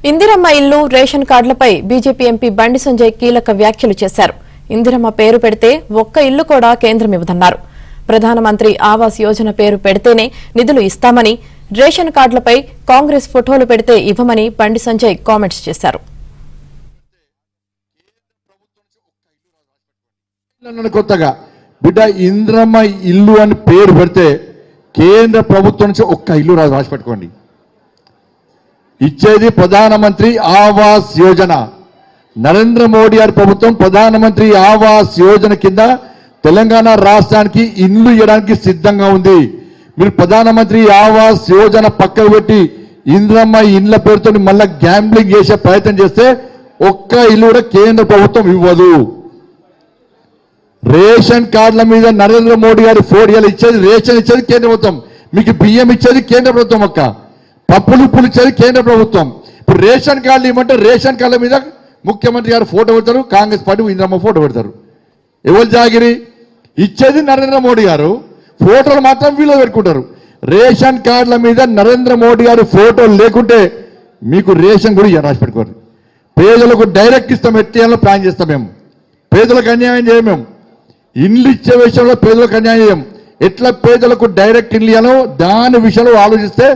ఇందిరమ్మ ఇల్లు ration కార్డులపై BJP MP Bandi Sanjay కీలక వ్యాఖ్యలు చేశారు. ఇందిరమ్మ పేరు పెడితే ఒక్క ఇల్లు కూడా కేంద్రం ఇవ్వదన్నారు. ప్రధానమంత్రి ఆవాస్ యోజన పేరు పెడితేనే నిధులు ఇస్తామని, రేషన్ కార్డులపై కాంగ్రెస్ ఫోటోలు పెడితే ఇవ్వమని బండి సంజయ్ కామెంట్స్ చేశారు. కొత్తగా బిడ్డ ఇందిరమ్మ ఇల్లు అని పేరు పెడితే కేంద్ర ప్రభుత్వం నుంచి ఒక్క ఇల్లు రాసి పెట్టుకోండి. ఇచ్చేది ప్రధానమంత్రి ఆవాస్ యోజన. నరేంద్ర మోడీ గారి ప్రభుత్వం ప్రధానమంత్రి ఆవాస్ యోజన కింద తెలంగాణ రాష్ట్రానికి ఇల్లు ఇవ్వడానికి సిద్ధంగా ఉంది. మీరు ప్రధానమంత్రి ఆవాస్ యోజన పక్కకు పెట్టి ఇందిరమ్మ ఇళ్ల పేరుతో మళ్ళా గ్యాంబ్లింగ్ చేసే ప్రయత్నం చేస్తే ఒక్క ఇల్లు కూడా కేంద్ర ప్రభుత్వం ఇవ్వదు. రేషన్ కార్డుల మీద నరేంద్ర మోడీ గారి ఫోటోలు ఇచ్చేది, రేషన్ ఇచ్చేది కేంద్ర ప్రభుత్వం, మీకు బియ్యం ఇచ్చేది కేంద్ర ప్రభుత్వం, ఒక్క పప్పులు ఉప్పులు ఇచ్చేది కేంద్ర ప్రభుత్వం. ఇప్పుడు రేషన్ కార్డులు ఇవ్వమంటే రేషన్ కార్డుల మీద ముఖ్యమంత్రి గారు ఫోటో పెడతారు, కాంగ్రెస్ పార్టీ ఇందిరమ్మ ఫోటో పెడతారు. ఎవరు జాగిరి? ఇచ్చేది నరేంద్ర మోడీ గారు, ఫోటోలు మాత్రం వీళ్ళు పెట్టుకుంటారు. రేషన్ కార్డుల మీద నరేంద్ర మోడీ గారి ఫోటోలు లేకుంటే మీకు రేషన్ కూడా రాసి పెట్టుకోరు. పేదలకు డైరెక్ట్ ఇస్తాం, ఎట్టియాలో ప్లాన్ చేస్తాం. మేము పేదలకు అన్యాయం చేయం. మేము ఇండ్లు ఇచ్చే విషయంలో పేదలకు అన్యాయం చేయం. ఎట్లా పేదలకు డైరెక్ట్ ఇండ్లు ఇవ్వాలో దాని విషయంలో ఆలోచిస్తే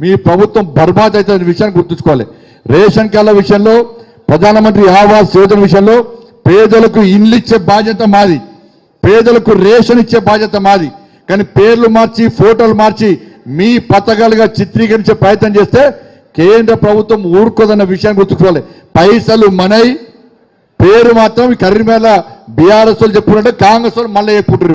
మీ ప్రభుత్వం బర్బాద్ అవుతుంది విషయాన్ని గుర్తుంచుకోవాలి. రేషన్ కార్డుల విషయంలో, ప్రధానమంత్రి ఆవాస్ యోజన విషయంలో పేదలకు ఇండ్లు ఇచ్చే బాధ్యత మాది, పేదలకు రేషన్ ఇచ్చే బాధ్యత మాది. కానీ పేర్లు మార్చి ఫోటోలు మార్చి మీ పథకాలుగా చిత్రీకరించే ప్రయత్నం చేస్తే కేంద్ర ప్రభుత్వం ఊరుకోదన్న విషయాన్ని గుర్తుంచుకోవాలి. పైసలు మనై, పేరు మాత్రం కర్రీమేళ బీఆర్ఎస్ వాళ్ళు చెప్పుకుంటే కాంగ్రెస్ వాళ్ళు మళ్ళీ చెప్పుకుంటారు.